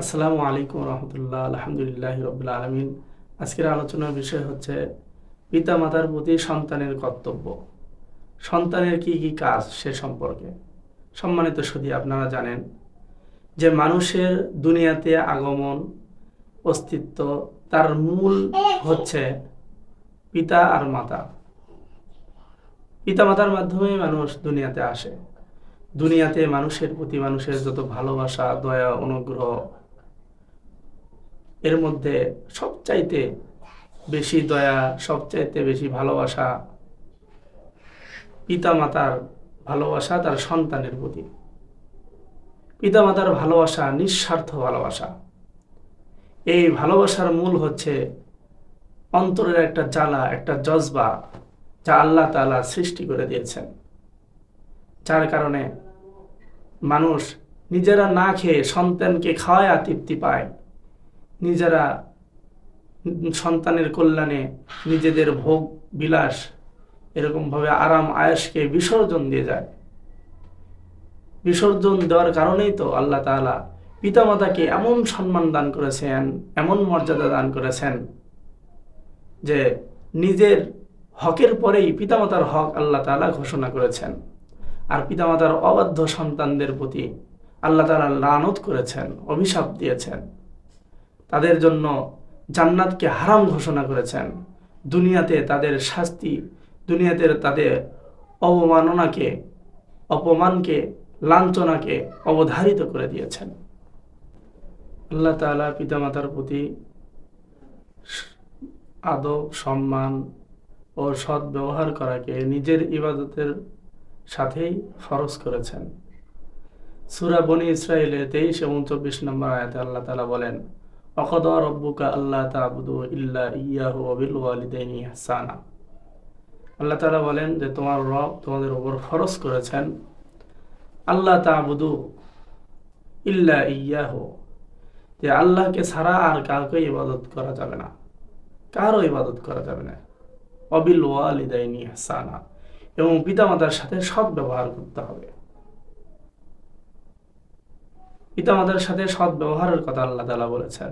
আসসালামু আলাইকুম রহমতুল্লাহ। আলহামদুলিল্লাহ রবিল আলমিন। আজকের আলোচনার বিষয় হচ্ছে পিতা মাতার প্রতি সন্তানের কর্তব্য, সন্তানের কি কি কাজ সে সম্পর্কে। সম্মানিত সুধী, আপনারা জানেন যে মানুষের দুনিয়াতে আগমন, অস্তিত্ব, তার মূল হচ্ছে পিতা আর মাতা। পিতা মাতার মাধ্যমে মানুষ দুনিয়াতে আসে। দুনিয়াতে মানুষের প্রতি মানুষের যত ভালোবাসা, দয়া, অনুগ্রহ, এর মধ্যে সবচাইতে বেশি দয়া, সবচাইতে বেশি ভালোবাসা পিতা মাতার ভালোবাসা তার সন্তানের প্রতি। পিতা মাতার ভালোবাসা নিঃস্বার্থ ভালোবাসা। এই ভালোবাসার মূল হচ্ছে অন্তরের একটা জ্বালা, একটা জজবা, যা আল্লাহ তাআলা সৃষ্টি করে দিয়েছেন, যার কারণে মানুষ নিজেরা না খেয়ে সন্তানকে খাওয়ায় তৃপ্তি পায়, নিজেরা সন্তানের কল্যাণে নিজেদের ভোগ বিলাস এরকমভাবে আরাম আয়েশকে বিসর্জন দিয়ে যায়। বিসর্জন দেওয়ার কারণেই তো আল্লাহ তাআলা পিতামাতাকে এমন সম্মান দান করেছেন, এমন মর্যাদা দান করেছেন যে নিজের হকের পরেই পিতামাতার হক আল্লাহ তাআলা ঘোষণা করেছেন। আর পিতামাতার অবাধ্য সন্তানদের প্রতি আল্লাহ তাআলা লানত করেছেন, অভিশাপ দিয়েছেন। তাদের জন্য জান্নাতকে হারাম ঘোষণা করেছেন। দুনিয়াতে তাদের শাস্তি, দুনিয়াতে তাদের অবমাননাকে, অপমানকে, লাঞ্ছনাকে অবধারিত করে দিয়েছেন। আল্লাহ তাআলা পিতামাতার প্রতি আদব, সম্মান ও সৎ ব্যবহার করাকে নিজের ইবাদতের সাথেই ফরজ করেছেন। সূরা বনী ইসরাঈলে 23 এবং 24 নম্বর আয়াতে আল্লাহ তাআলা বলেন, ওয়াকাদা রাব্বুকা আল্লা তা'বুদু ইল্লা ইয়্যাহু ওয়া বিল ওয়ালিদাইনি ইহসানা। আল্লাহ তাআলা বলেন যে তোমার রব তোমাদের উপর ফরজ করেছেন আল্লা তা'বুদু ইল্লা ইয়্যাহু, যে আল্লাহকে ছাড়া আর কাউকে ইবাদত করা যাবে না, কারও ইবাদত করা যাবে না। ওয়া বিল ওয়ালিদাইনি ইহসানা, এবং পিতামাতার সাথে সৎ ব্যবহার করতে হবে। পিতামাতার সাথে সৎ ব্যবহারের কথা আল্লাহ তাআলা বলেছেন।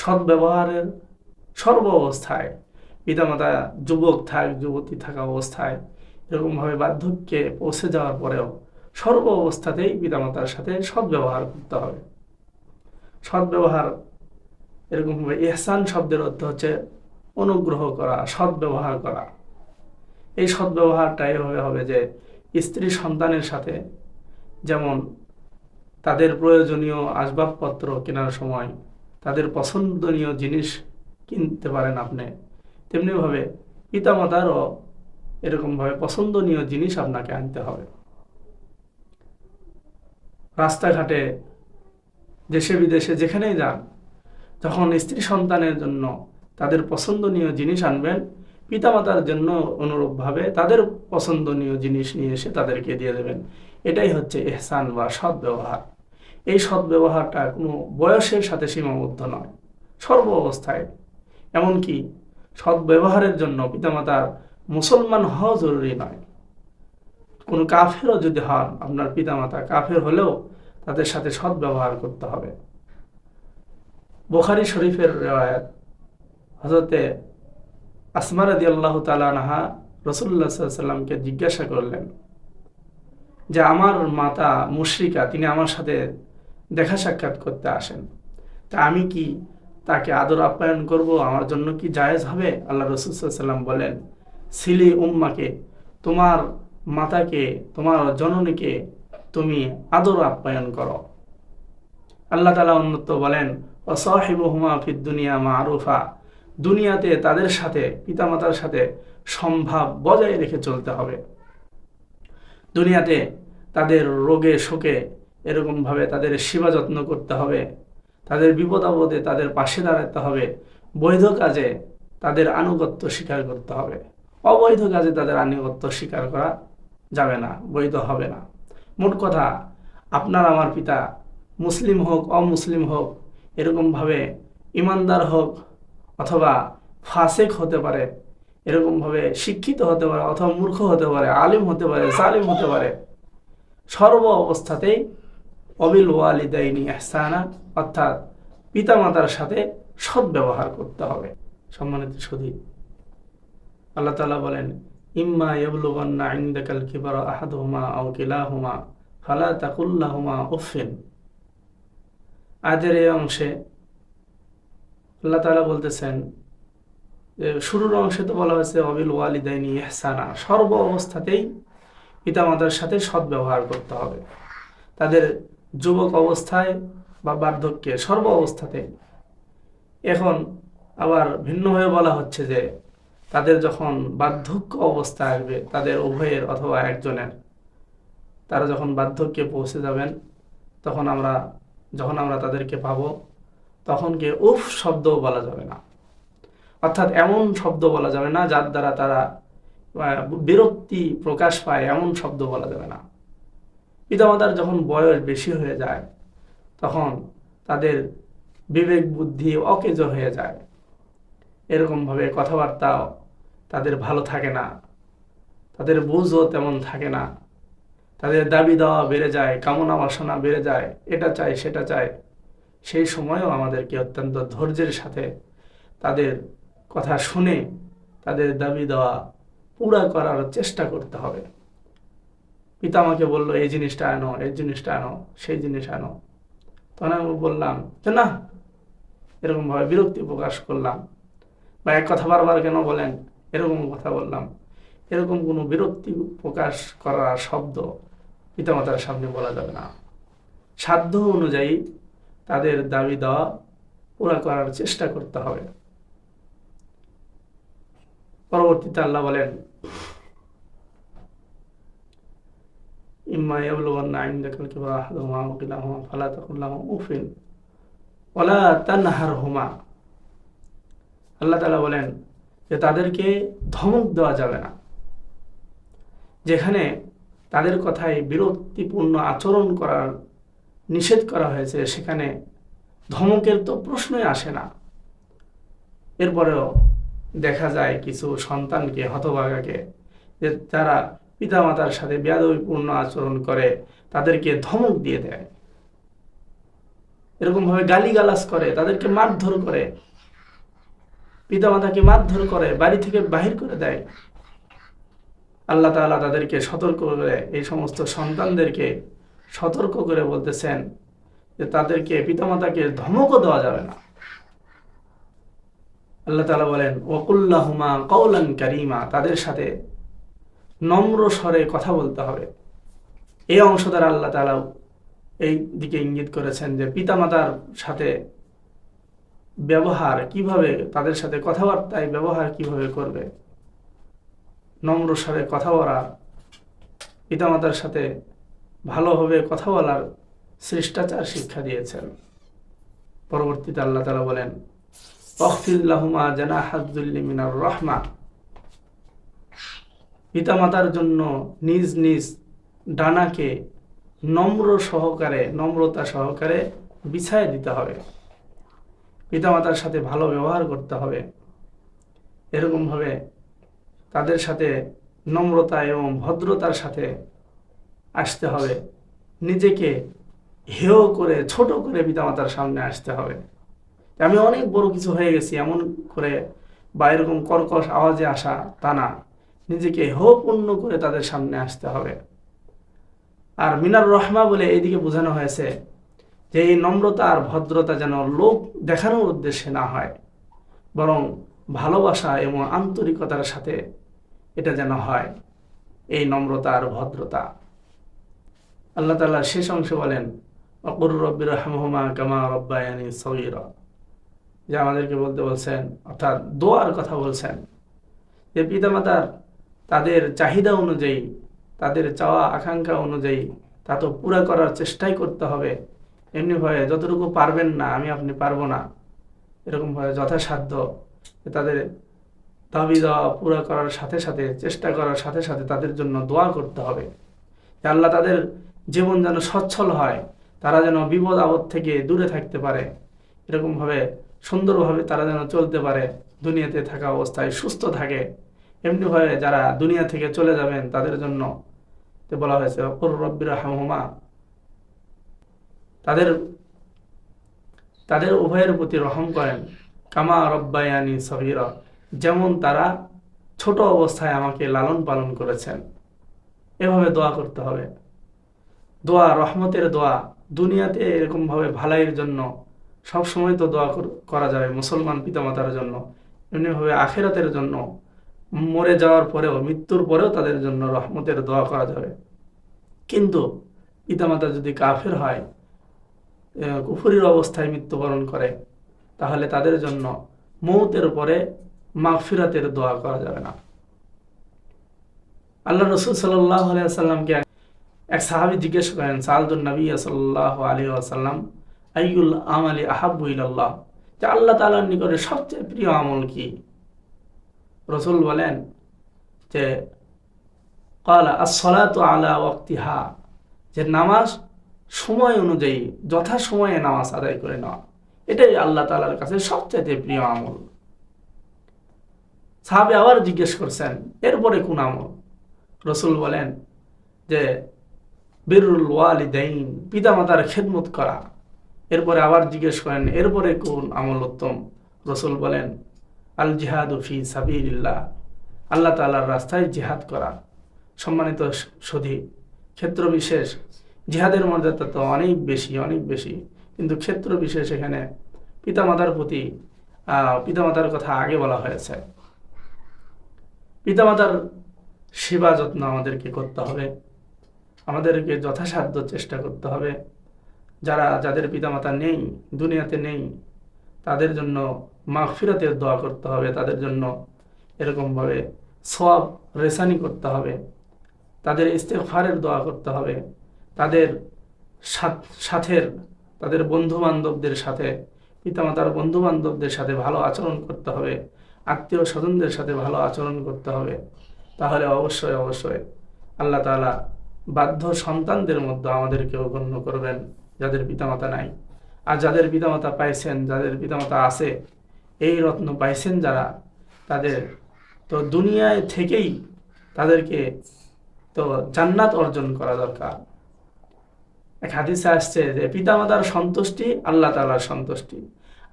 সৎ ব্যবহারের সর্ব অবস্থায়, পিতামাতা যুবক থাক, যুবতী থাকা অবস্থায়, এরকমভাবে বার্ধক্যে পৌঁছে যাওয়ার পরেও সর্ব অবস্থাতেই পিতামাতার সাথে সৎ ব্যবহার করতে হবে। সৎ ব্যবহার এরকমভাবে ইহসান শব্দের অর্থ হচ্ছে অনুগ্রহ করা, সৎ ব্যবহার করা। এই সৎ ব্যবহারটা এভাবে হবে যে স্ত্রী সন্তানের সাথে যেমন তাদের প্রয়োজনীয় আসবাবপত্র কেনার সময় তাদের পছন্দনীয় জিনিস কিনতে পারেন আপনি, তেমনিভাবে পিতামাতারও এরকমভাবে পছন্দনীয় জিনিস আপনাকে আনতে হবে। রাস্তাঘাটে, দেশে বিদেশে যেখানেই যান, যখন স্ত্রী সন্তানের জন্য তাদের পছন্দনীয় জিনিস আনবেন, পিতামাতার জন্য অনুরূপভাবে তাদের পছন্দনীয় জিনিস নিয়ে এসে তাদেরকে দিয়ে দেবেন। এটাই হচ্ছে ইহসান বা সৎ ব্যবহার। এই সৎ ব্যবহারটা কোনো বয়সের সাথে সীমাবদ্ধ নয়, সর্ব অবস্থায়। এমনকি সৎ ব্যবহারের জন্য পিতামাতার মুসলমান হওয়া জরুরি নয়। কোনো কাফেরও যদি হন, আপনার পিতামাতা কাফের হলেও তাদের সাথে সৎ ব্যবহার করতে হবে। বুখারী শরীফের রিওয়ায়াত, হযরতে আসমা রাদিয়াল্লাহু তাআলা আনহা রাসূলুল্লাহ সাল্লাল্লাহু আলাইহি ওয়াসাল্লামকে জিজ্ঞাসা করলেন যে আমার মাতা মুশরিকা, তিনি আমার সাথে দেখা সাক্ষাৎ করতে আসেন, তা আমি কি তাকে আদর আপ্যায়ন করব? আমার জন্য কি জায়েজ হবে? আল্লাহ রাসূল সাল্লাল্লাহু আলাইহি ওয়াসাল্লাম বলেন, সিলি উম্মাকে, তোমার মাতাকে, তোমার জননীকে তুমি আদর আপ্যায়ন করো। আল্লাহ তাআলা অন্যত্র বলেন, ওয়াসাহিবুহুমা ফিদ দুনিয়া মা'রুফা, দুনিয়াতে তাদের সাথে, পিতামাতার সাথে সম্ভাব বজায় রেখে চলতে হবে। দুনিয়াতে তাদের রোগে শোকে এরকমভাবে তাদের সেবা যত্ন করতে হবে, তাদের বিপদ আপদে তাদের পাশে দাঁড়াতে হবে। বৈধ কাজে তাদের আনুগত্য স্বীকার করতে হবে, অবৈধ কাজে তাদের আনুগত্য স্বীকার করা যাবে না, বৈধ হবে না। মোট কথা, আপনার আমার পিতা মুসলিম হোক, অমুসলিম হোক, এরকমভাবে ইমানদার হোক অথবা ফাসেক হতে পারে, এরকমভাবে শিক্ষিত হতে পারে অথবা মূর্খ হতে পারে, আলিম হতে পারে, জালিম হতে পারে, সর্ব অবস্থাতেই অবিল ওয়ালিদাইনি ইহসানা, অর্থাৎ পিতামাতার সাথে সৎ ব্যবহার করতে হবে। সম্মানিত সুধী, আল্লাহ তাআলা বলেন, ইম্মা ইয়াবলুগান্না ইনদাকাল কিবারা আহাদুহুমা আও কিলাহুমা ফালা তাকুল লাহুমা উফিন। আয়াতের এই অংশে আল্লাহ তাআলা বলতেছেন যে শুরুর অংশে তো বলা হয়েছে অবিল ওয়ালিদাইনি ইহসানা, সর্ব অবস্থাতেই পিতামাতার সাথে সৎ ব্যবহার করতে হবে, তাদের যুবক অবস্থায় বা বার্ধক্যে, সর্ব অবস্থাতে। এখন আবার ভিন্নভাবে বলা হচ্ছে যে তাদের যখন বার্ধক্য অবস্থা আসবে, তাদের উভয়ের অথবা একজনের, তারা যখন বার্ধক্যে পৌঁছে যাবেন, যখন আমরা তাদেরকে পাবো, তখন কে উফ শব্দও বলা যাবে না। অর্থাৎ এমন শব্দ বলা যাবে না যার দ্বারা তারা বিরক্তি প্রকাশ পায়, এমন শব্দ বলা যাবে না। পিতামাতার যখন বয়স বেশি হয়ে যায়, তখন তাদের বিবেক বুদ্ধি অকেজো হয়ে যায়, এরকমভাবে কথাবার্তাও তাদের ভালো থাকে না, তাদের বুঝও তেমন থাকে না, তাদের দাবি দেওয়া বেড়ে যায়, কামনা বাসনা বেড়ে যায়, এটা চাই সেটা চাই। সেই সময়ও আমাদেরকে অত্যন্ত ধৈর্যের সাথে তাদের কথা শুনে তাদের দাবি দেওয়া পুরা করার চেষ্টা করতে হবে। পিতা আমাকে বললো এই জিনিসটা আনো, এই জিনিসটা আনো, সেই জিনিস আনো, তখন আমি বললাম যে না, এরকমভাবে বিরক্তি প্রকাশ করলাম, বা এক কথা বারবার কেন বলেন, এরকম কথা বললাম। এরকম কোনো বিরক্তি প্রকাশ করা শব্দ পিতামাতার সামনে বলা যাবে না। সাধ্য অনুযায়ী তাদের দাবি দেওয়া পুরা করার চেষ্টা করতে হবে। পরবর্তীতে আল্লাহ বলেন, ইম্মা ইয়াবলুগান্না ইনদাকাল কিবারা আহাদুহুমা আও কিলাহুমা ফালা তাকুল লাহুমা উফিন ওয়ালা তানহারহুমা। আল্লাহ তাআলা বলেন যে তাদেরকে ধমক দেওয়া যাবে না। যেখানে তাদের কথায় বিরক্তিপূর্ণ আচরণ করার নিষেধ করা হয়েছে, সেখানে ধমকের তো প্রশ্নই আসে না। এরপরেও দেখা যায় কিছু সন্তানকে, হতভাগাকে, যে যারা পিতামাতার সাথে বেয়াদবিপূর্ণ আচরণ করে, তাদেরকে ধমক দিয়ে দেয়, এরকমভাবে গালিগালাজ করে, তাদেরকে মারধর করে, পিতামাতাকে মারধর করে, বাড়ি থেকে বাহির করে দেয়। আল্লাহ তাআলা তাদেরকে সতর্ক করে, এই সমস্ত সন্তানদেরকে সতর্ক করে বলতেছেন যে তাদেরকে, পিতামাতাকে ধমকও দেওয়া যাবে না। আল্লাহ তাআলা বলেন, ওয়াকুল লাহুমা কাওলান কারীমা, তাদের সাথে নম্র স্বরে কথা বলতে হবে। এই অংশ দ্বারা আল্লাহ তাআলা এই দিকে ইঙ্গিত করেছেন যে পিতামাতার সাথে ব্যবহার কিভাবে, তাদের সাথে কথাবার্তায় ব্যবহার কিভাবে করবে, নম্র স্বরে কথা বলা, পিতামাতার সাথে ভালোভাবে কথা বলার শিষ্টাচার শিক্ষা দিয়েছেন। পরবর্তীতে আল্লাহ তাআলা বলেন, ওয়াখফিদ লাহুমা জানাহায যুল্লি মিনার রাহমা, পিতামাতার জন্য নিজ নিজ ডানাকে নম্রতা সহকারে বিছায় দিতে হবে। পিতামাতার সাথে ভালো ব্যবহার করতে হবে, এরকমভাবে তাদের সাথে নম্রতা এবং ভদ্রতার সাথে আসতে হবে। নিজেকে হেয় করে, ছোট করে পিতামাতার সামনে আসতে হবে। আমি অনেক বড় কিছু হয়ে গেছি এমন করে, বা এরকম কর্কশ আওয়াজে আসা তা না, নিজেকে হেয়পূর্ণ করে তাদের সামনে আসতে হবে। আর মিনার রহমা বলে এইদিকে বোঝানো হয়েছে যে এই নম্রতা আর ভদ্রতা যেন লোক দেখানোর উদ্দেশ্যে না হয়, বরং ভালোবাসা এবং আন্তরিকতার সাথে এটা যেন হয়, এই নম্রতা আর ভদ্রতা। আল্লাহ তাআলা শেষ অংশে বলেন, ওয়াকুর রব্বিরহামহুমা কামা রাব্বায়ানি সগীরা, যে আমাদেরকে বলতে বলছেন, অর্থাৎ দোয়ার কথা বলছেন, যে পিতামাতার তাদের চাহিদা অনুযায়ী, তাদের চাওয়া আকাঙ্ক্ষা অনুযায়ী তা তো পুরা করার চেষ্টাই করতে হবে। এমনিভাবে যতটুকু পারবেন না, আপনি পারবো না, এরকমভাবে যথাসাধ্য তাদের দাবি দেওয়া পুরা করার সাথে সাথে, চেষ্টা করার সাথে সাথে তাদের জন্য দোয়া করতে হবে, যে আল্লাহ তাদের জীবন যেন সচ্ছল হয়, তারা যেন বিপদ আপদ থেকে দূরে থাকতে পারে, এরকমভাবে সুন্দরভাবে তারা যেন চলতে পারে, দুনিয়াতে থাকা অবস্থায় সুস্থ থাকে। এমনিভাবে যারা দুনিয়া থেকে চলে যাবেন তাদের জন্য বলা হয়েছে ওয়াকুর রব্বিরহামহুমা তাদের তাদের উভয়ের প্রতি রহম করেন। কামা রব্বায়ানি সগীরা, যেমন তারা ছোট অবস্থায় আমাকে লালন পালন করেছেন। এভাবে দোয়া করতে হবে। দোয়া রহমতের দোয়া, দুনিয়াতে এরকমভাবে ভালাইয়ের জন্য সব সময় তো দোয়া করা যাবে মুসলমান পিতামাতার জন্য, এমনিভাবে আখিরাতের জন্য মরে যাওয়ার পরেও, মৃত্যুর পরেও তাদের জন্য রহমতের দোয়া করা যাবে। কিন্তু পিতামাতা যদি কাফের হয়, কুফরির অবস্থায় মৃত্যুবরণ করে, তাহলে তাদের জন্য মৌতের পরে মাগফিরাতের দোয়া করা যাবে না। আল্লাহ রসুল সাল্লাল্লাহু আলাইহি ওয়াসাল্লামকে এক সাহাবী জিজ্ঞেস করেন, সাআলতুন নবী সাল্লাল্লাহু আলাইহি ওয়াসাল্লাম আইয়ুল আমালি আহাব্বু ইলাল্লাহ, যে আল্লাহ তাআলার নিকটে সবচেয়ে প্রিয় আমল কি? রসুল বলেন যে ক্বালা আস-সালাতু আলা ওয়াক্তিহা, যে নামাজ সময় অনুযায়ী যথা সময়ে নামাজ আদায় করে নেওয়া, এটাই আল্লাহ তাআলার কাছে সবচেয়ে প্রিয় আমল। সাহাবী আবার জিজ্ঞেস করছেন, এরপরে কোন আমল? রসুল বলেন যে বিরুল ওয়ালিদাইন, পিতামাতার খেদমত করা। এরপরে আবার জিজ্ঞেস করেন, এরপরে কোন আমল উত্তম? রসুল বলেন আল জিহাদু ফি সাবিলিল্লাহ, আল্লাহ তাআলার রাস্তায় জিহাদ করা। সম্মানিত সুধী, ক্ষেত্র বিশেষ জিহাদের মর্যাদা তো অনেক বেশি, অনেক বেশি, কিন্তু ক্ষেত্র বিশেষ এখানে পিতামাতার প্রতি পিতামাতার কথা আগে বলা হয়েছে। পিতামাতার সেবা যত্ন আমাদেরকে করতে হবে, আমাদেরকে যথাসাধ্য চেষ্টা করতে হবে। যাদের পিতামাতা নেই, দুনিয়াতে নেই, তাদের জন্য মাগফিরাতের দোয়া করতে হবে, তাদের জন্য এরকমভাবে সওয়াব রেসানি করতে হবে, তাদের ইস্তেগফারের দোয়া করতে হবে, তাদের সাথের তাদের বন্ধু বান্ধবদের সাথে, পিতামাতার বন্ধু বান্ধবদের সাথে ভালো আচরণ করতে হবে, আত্মীয় স্বজনদের সাথে ভালো আচরণ করতে হবে। তাহলে অবশ্যই অবশ্যই আল্লাহ তাআলা বাধ্য সন্তানদের মধ্যে আমাদেরকেও গণ্য করবেন, যাদের পিতামাতা নাই। আর যাদের পিতামাতা পাইছেন, যাদের পিতামাতা আছে, এই রত্ন পাইছেন যারা, তাদের তো দুনিয়ায় থেকেই তাদেরকে তো জান্নাত অর্জন করা দরকার। এক হাদিসে আসছে যে পিতামাতার সন্তুষ্টি আল্লাহ তাআলার সন্তুষ্টি,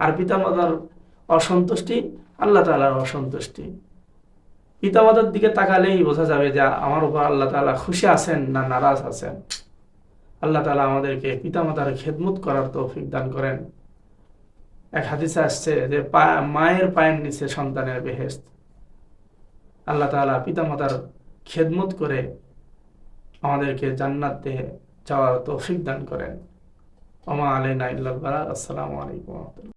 আর পিতামাতার অসন্তুষ্টি আল্লাহ তাআলার অসন্তুষ্টি। পিতামাতার দিকে তাকালেই বোঝা যাবে যে আমার উপর আল্লাহ তাআলা খুশি আছেন না নারাজ আছেন। আল্লাহ তাআলা আমাদেরকে পিতামাতার খেদমত করার তৌফিক দান করেন। এক হাদিসে আসছে যে মায়ের পায়ের নিচে সন্তানের বেহেশত। আল্লাহ তাআলা পিতামাতার খেদমত করে আমাদেরকে জান্নাতে যাওয়ার তৌফিক দান করেন। ওমা আলাইনা ইল্লাল বালাগ। আসসালামু আলাইকুম ওয়া রাহমাতুল্লাহ।